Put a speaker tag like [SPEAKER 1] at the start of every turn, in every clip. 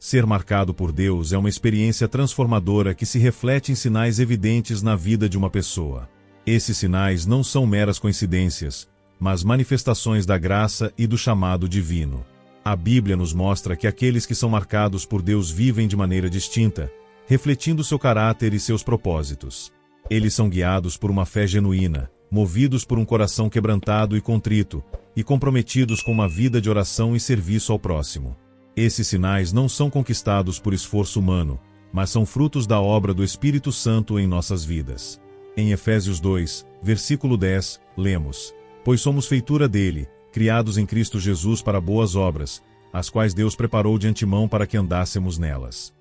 [SPEAKER 1] Ser marcado por Deus é uma experiência transformadora que se reflete em sinais evidentes na vida de uma pessoa. Esses sinais não são meras coincidências, mas manifestações da graça e do chamado divino. A Bíblia nos mostra que aqueles que são marcados por Deus vivem de maneira distinta, refletindo seu caráter e seus propósitos. Eles são guiados por uma fé genuína, movidos por um coração quebrantado e contrito, e comprometidos com uma vida de oração e serviço ao próximo. Esses sinais não são conquistados por esforço humano, mas são frutos da obra do Espírito Santo em nossas vidas. Em Efésios 2, versículo 10, lemos: Pois somos feitura dele, criados em Cristo Jesus para boas obras, as quais Deus preparou de antemão para que andássemos nelas.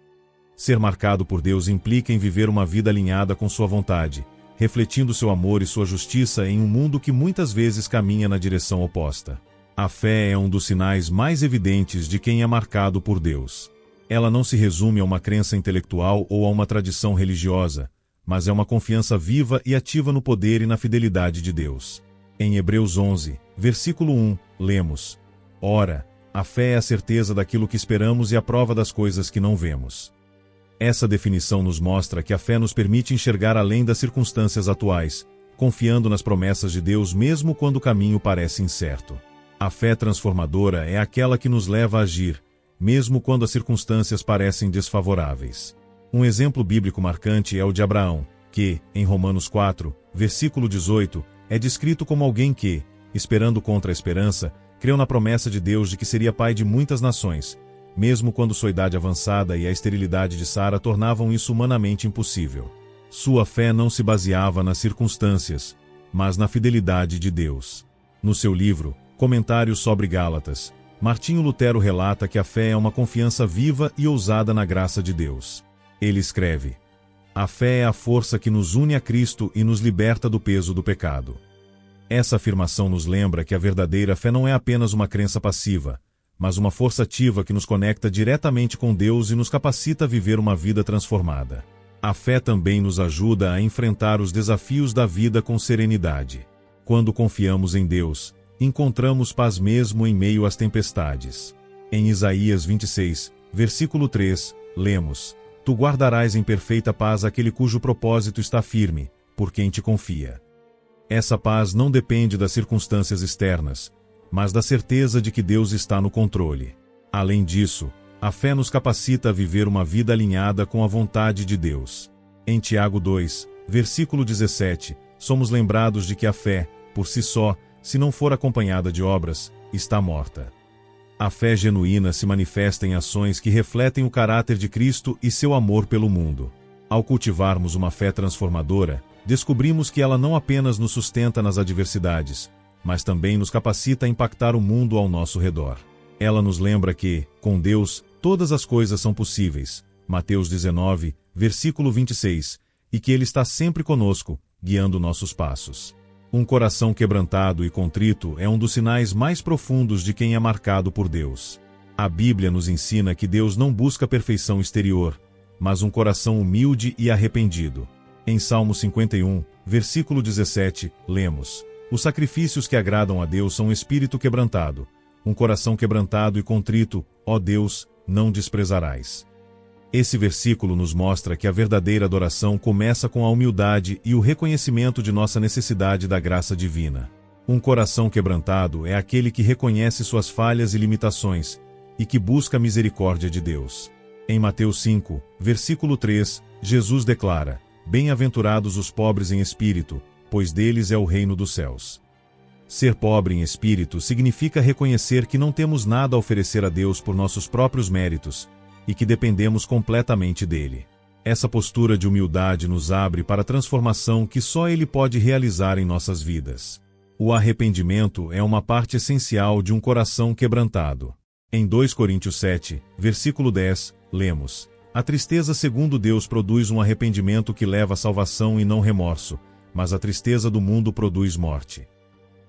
[SPEAKER 1] Ser marcado por Deus implica em viver uma vida alinhada com sua vontade, refletindo seu amor e sua justiça em um mundo que muitas vezes caminha na direção oposta. A fé é um dos sinais mais evidentes de quem é marcado por Deus. Ela não se resume a uma crença intelectual ou a uma tradição religiosa, mas é uma confiança viva e ativa no poder e na fidelidade de Deus. Em Hebreus 11, versículo 1, lemos: Ora, a fé é a certeza daquilo que esperamos e a prova das coisas que não vemos. Essa definição nos mostra que a fé nos permite enxergar além das circunstâncias atuais, confiando nas promessas de Deus mesmo quando o caminho parece incerto. A fé transformadora é aquela que nos leva a agir, mesmo quando as circunstâncias parecem desfavoráveis. Um exemplo bíblico marcante é o de Abraão, que, em Romanos 4, versículo 18, é descrito como alguém que, esperando contra a esperança, creu na promessa de Deus de que seria pai de muitas nações, mesmo quando sua idade avançada e a esterilidade de Sara tornavam isso humanamente impossível. Sua fé não se baseava nas circunstâncias, mas na fidelidade de Deus. No seu livro, Comentários sobre Gálatas, Martinho Lutero relata que a fé é uma confiança viva e ousada na graça de Deus. Ele escreve: A fé é a força que nos une a Cristo e nos liberta do peso do pecado. Essa afirmação nos lembra que a verdadeira fé não é apenas uma crença passiva, mas uma força ativa que nos conecta diretamente com Deus e nos capacita a viver uma vida transformada. A fé também nos ajuda a enfrentar os desafios da vida com serenidade. Quando confiamos em Deus, encontramos paz mesmo em meio às tempestades. Em Isaías 26, versículo 3, lemos: Tu guardarás em perfeita paz aquele cujo propósito está firme, por quem te confia. Essa paz não depende das circunstâncias externas, mas da certeza de que Deus está no controle. Além disso, a fé nos capacita a viver uma vida alinhada com a vontade de Deus. Em Tiago 2, versículo 17, somos lembrados de que a fé, por si só, se não for acompanhada de obras, está morta. A fé genuína se manifesta em ações que refletem o caráter de Cristo e seu amor pelo mundo. Ao cultivarmos uma fé transformadora, descobrimos que ela não apenas nos sustenta nas adversidades, mas também nos capacita a impactar o mundo ao nosso redor. Ela nos lembra que, com Deus, todas as coisas são possíveis, Mateus 19, versículo 26, e que Ele está sempre conosco, guiando nossos passos. Um coração quebrantado e contrito é um dos sinais mais profundos de quem é marcado por Deus. A Bíblia nos ensina que Deus não busca perfeição exterior, mas um coração humilde e arrependido. Em Salmo 51, versículo 17, lemos: Os sacrifícios que agradam a Deus são um espírito quebrantado, um coração quebrantado e contrito, ó Deus, não desprezarás. Esse versículo nos mostra que a verdadeira adoração começa com a humildade e o reconhecimento de nossa necessidade da graça divina. Um coração quebrantado é aquele que reconhece suas falhas e limitações, e que busca a misericórdia de Deus. Em Mateus 5, versículo 3, Jesus declara: Bem-aventurados os pobres em espírito, pois deles é o reino dos céus. Ser pobre em espírito significa reconhecer que não temos nada a oferecer a Deus por nossos próprios méritos, e que dependemos completamente dele. Essa postura de humildade nos abre para a transformação que só Ele pode realizar em nossas vidas. O arrependimento é uma parte essencial de um coração quebrantado. Em 2 Coríntios 7, versículo 10, lemos: A tristeza segundo Deus produz um arrependimento que leva à salvação e não remorso, mas a tristeza do mundo produz morte.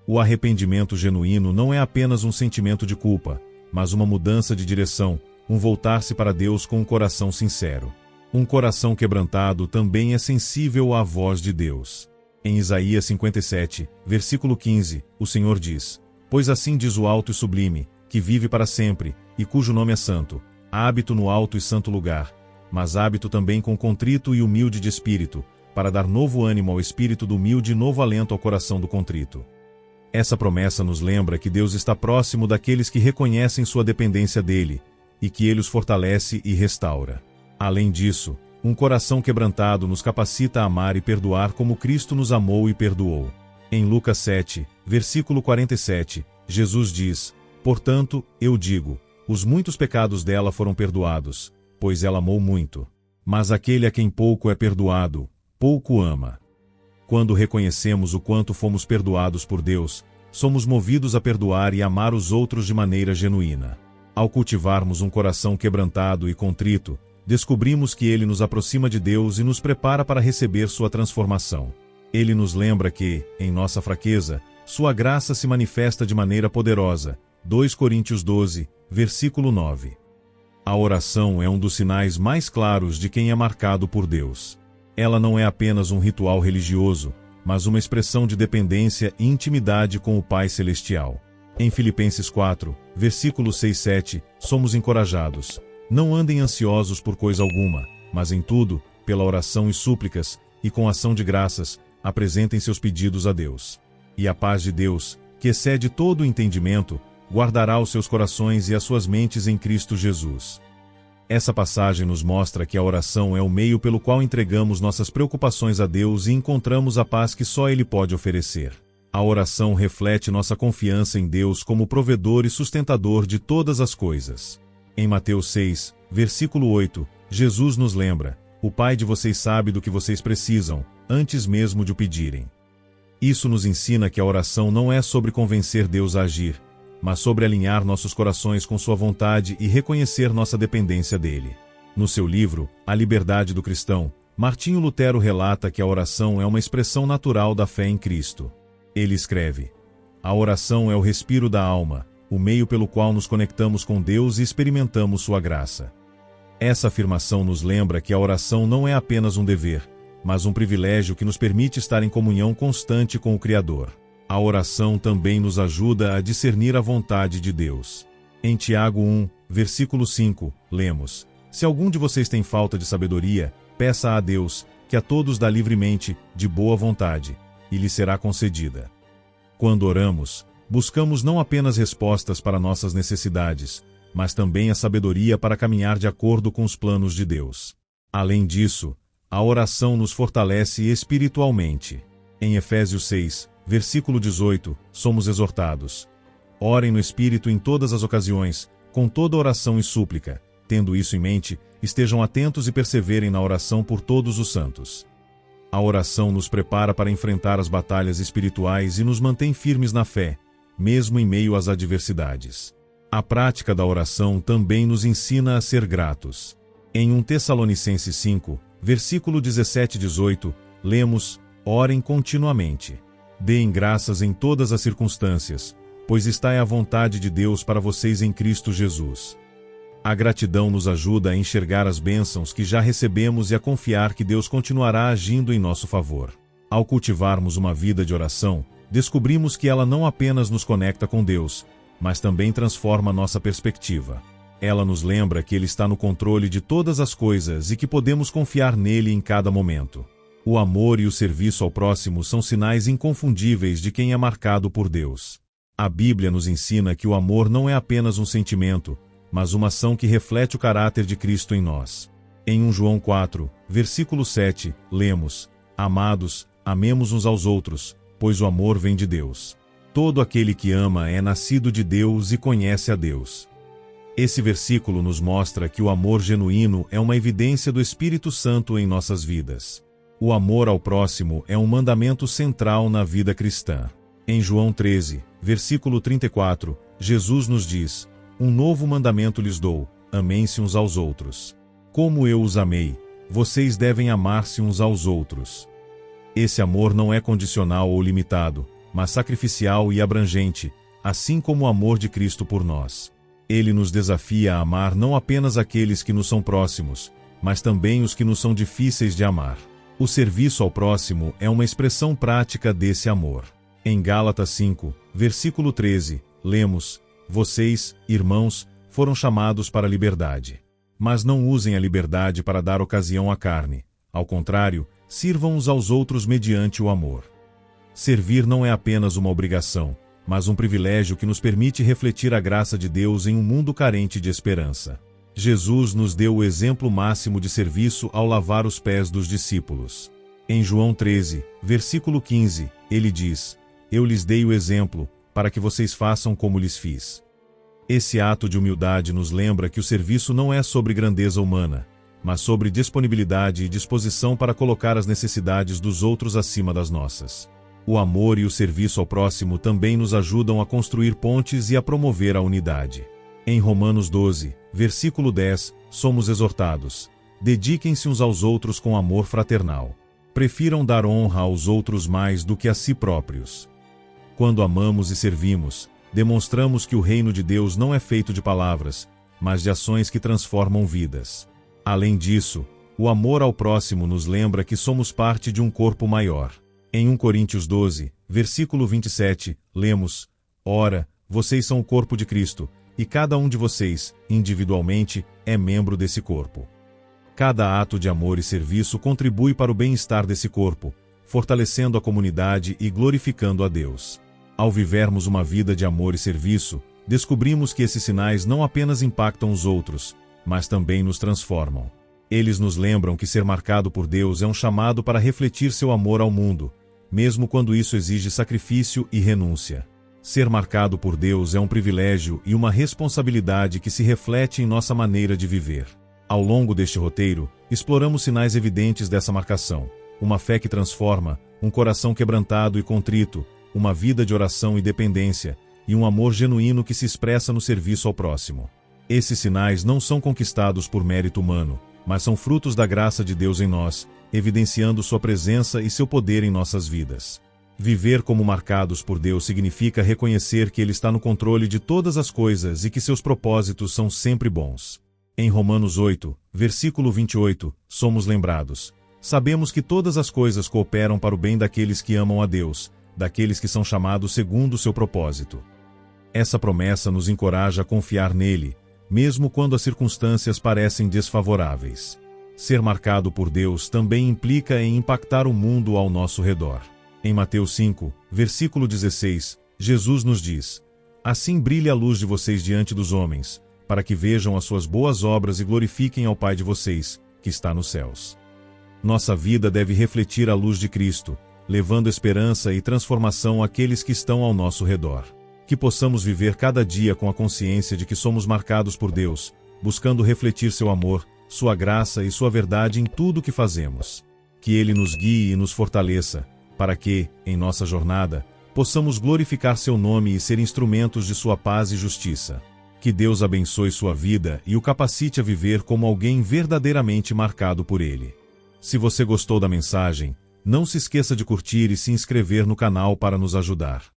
[SPEAKER 1] O arrependimento genuíno não é apenas um sentimento de culpa, mas uma mudança de direção, um voltar-se para Deus com um coração sincero. Um coração quebrantado também é sensível à voz de Deus. Em Isaías 57, versículo 15, o Senhor diz: Pois assim diz o alto e sublime, que vive para sempre, e cujo nome é santo: hábito no alto e santo lugar, mas hábito também com contrito e humilde de espírito, para dar novo ânimo ao espírito do humilde e novo alento ao coração do contrito. Essa promessa nos lembra que Deus está próximo daqueles que reconhecem sua dependência dele, e que ele os fortalece e restaura. Além disso, um coração quebrantado nos capacita a amar e perdoar como Cristo nos amou e perdoou. Em Lucas 7, versículo 47, Jesus diz: "Portanto, eu digo, os muitos pecados dela foram perdoados, pois ela amou muito. Mas aquele a quem pouco é perdoado, pouco ama." Quando reconhecemos o quanto fomos perdoados por Deus, somos movidos a perdoar e amar os outros de maneira genuína. Ao cultivarmos um coração quebrantado e contrito, descobrimos que ele nos aproxima de Deus e nos prepara para receber sua transformação. Ele nos lembra que, em nossa fraqueza, sua graça se manifesta de maneira poderosa. 2 Coríntios 12, versículo 9. A oração é um dos sinais mais claros de quem é marcado por Deus. Ela não é apenas um ritual religioso, mas uma expressão de dependência e intimidade com o Pai Celestial. Em Filipenses 4, versículos 6 e 7, somos encorajados: "Não andem ansiosos por coisa alguma, mas em tudo, pela oração e súplicas, e com ação de graças, apresentem seus pedidos a Deus. E a paz de Deus, que excede todo o entendimento, guardará os seus corações e as suas mentes em Cristo Jesus." Essa passagem nos mostra que a oração é o meio pelo qual entregamos nossas preocupações a Deus e encontramos a paz que só Ele pode oferecer. A oração reflete nossa confiança em Deus como provedor e sustentador de todas as coisas. Em Mateus 6, versículo 8, Jesus nos lembra: "O Pai de vocês sabe do que vocês precisam, antes mesmo de o pedirem." Isso nos ensina que a oração não é sobre convencer Deus a agir, mas sobre alinhar nossos corações com sua vontade e reconhecer nossa dependência dele. No seu livro, A Liberdade do Cristão, Martinho Lutero relata que a oração é uma expressão natural da fé em Cristo. Ele escreve: "A oração é o respiro da alma, o meio pelo qual nos conectamos com Deus e experimentamos sua graça." Essa afirmação nos lembra que a oração não é apenas um dever, mas um privilégio que nos permite estar em comunhão constante com o Criador. A oração também nos ajuda a discernir a vontade de Deus. Em Tiago 1, versículo 5, lemos: "Se algum de vocês tem falta de sabedoria, peça a Deus, que a todos dá livremente, de boa vontade, e lhe será concedida." Quando oramos, buscamos não apenas respostas para nossas necessidades, mas também a sabedoria para caminhar de acordo com os planos de Deus. Além disso, a oração nos fortalece espiritualmente. Em Efésios 6, versículo 18, somos exortados: "Orem no Espírito em todas as ocasiões, com toda oração e súplica. Tendo isso em mente, estejam atentos e perseverem na oração por todos os santos." A oração nos prepara para enfrentar as batalhas espirituais e nos mantém firmes na fé, mesmo em meio às adversidades. A prática da oração também nos ensina a ser gratos. Em 1 Tessalonicenses 5, versículo 17 e 18, lemos: "Orem continuamente. Deem graças em todas as circunstâncias, pois está é a vontade de Deus para vocês em Cristo Jesus." A gratidão nos ajuda a enxergar as bênçãos que já recebemos e a confiar que Deus continuará agindo em nosso favor. Ao cultivarmos uma vida de oração, descobrimos que ela não apenas nos conecta com Deus, mas também transforma nossa perspectiva. Ela nos lembra que Ele está no controle de todas as coisas e que podemos confiar nele em cada momento. O amor e o serviço ao próximo são sinais inconfundíveis de quem é marcado por Deus. A Bíblia nos ensina que o amor não é apenas um sentimento, mas uma ação que reflete o caráter de Cristo em nós. Em 1 João 4, versículo 7, lemos: "Amados, amemos uns aos outros, pois o amor vem de Deus. Todo aquele que ama é nascido de Deus e conhece a Deus." Esse versículo nos mostra que o amor genuíno é uma evidência do Espírito Santo em nossas vidas. O amor ao próximo é um mandamento central na vida cristã. Em João 13, versículo 34, Jesus nos diz: "Um novo mandamento lhes dou, amem-se uns aos outros. Como eu os amei, vocês devem amar-se uns aos outros." Esse amor não é condicional ou limitado, mas sacrificial e abrangente, assim como o amor de Cristo por nós. Ele nos desafia a amar não apenas aqueles que nos são próximos, mas também os que nos são difíceis de amar. O serviço ao próximo é uma expressão prática desse amor. Em Gálatas 5, versículo 13, lemos: "Vocês, irmãos, foram chamados para a liberdade. Mas não usem a liberdade para dar ocasião à carne. Ao contrário, sirvam uns aos outros mediante o amor. Servir não é apenas uma obrigação, mas um privilégio que nos permite refletir a graça de Deus em um mundo carente de esperança. Jesus nos deu o exemplo máximo de serviço ao lavar os pés dos discípulos. Em João 13, versículo 15, ele diz: "Eu lhes dei o exemplo, para que vocês façam como lhes fiz." Esse ato de humildade nos lembra que o serviço não é sobre grandeza humana, mas sobre disponibilidade e disposição para colocar as necessidades dos outros acima das nossas. O amor e o serviço ao próximo também nos ajudam a construir pontes e a promover a unidade. Em Romanos 12, versículo 10, somos exortados: dediquem-se uns aos outros com amor fraternal. Prefiram dar honra aos outros mais do que a si próprios. Quando amamos e servimos, demonstramos que o reino de Deus não é feito de palavras, mas de ações que transformam vidas. Além disso, o amor ao próximo nos lembra que somos parte de um corpo maior. Em 1 Coríntios 12, versículo 27, lemos: "Ora, vocês são o corpo de Cristo, e cada um de vocês, individualmente, é membro desse corpo." Cada ato de amor e serviço contribui para o bem-estar desse corpo, fortalecendo a comunidade e glorificando a Deus. Ao vivermos uma vida de amor e serviço, descobrimos que esses sinais não apenas impactam os outros, mas também nos transformam. Eles nos lembram que ser marcado por Deus é um chamado para refletir seu amor ao mundo, mesmo quando isso exige sacrifício e renúncia. Ser marcado por Deus é um privilégio e uma responsabilidade que se reflete em nossa maneira de viver. Ao longo deste roteiro, exploramos sinais evidentes dessa marcação: uma fé que transforma, um coração quebrantado e contrito, uma vida de oração e dependência, e um amor genuíno que se expressa no serviço ao próximo. Esses sinais não são conquistados por mérito humano, mas são frutos da graça de Deus em nós, evidenciando sua presença e seu poder em nossas vidas. Viver como marcados por Deus significa reconhecer que Ele está no controle de todas as coisas e que seus propósitos são sempre bons. Em Romanos 8, versículo 28, somos lembrados: "Sabemos que todas as coisas cooperam para o bem daqueles que amam a Deus, daqueles que são chamados segundo o seu propósito." Essa promessa nos encoraja a confiar nele, mesmo quando as circunstâncias parecem desfavoráveis. Ser marcado por Deus também implica em impactar o mundo ao nosso redor. Em Mateus 5, versículo 16, Jesus nos diz: "Assim brilhe a luz de vocês diante dos homens, para que vejam as suas boas obras e glorifiquem ao Pai de vocês, que está nos céus." Nossa vida deve refletir a luz de Cristo, levando esperança e transformação àqueles que estão ao nosso redor. Que possamos viver cada dia com a consciência de que somos marcados por Deus, buscando refletir seu amor, sua graça e sua verdade em tudo o que fazemos. Que Ele nos guie e nos fortaleça, para que, em nossa jornada, possamos glorificar seu nome e ser instrumentos de sua paz e justiça. Que Deus abençoe sua vida e o capacite a viver como alguém verdadeiramente marcado por Ele. Se você gostou da mensagem, não se esqueça de curtir e se inscrever no canal para nos ajudar.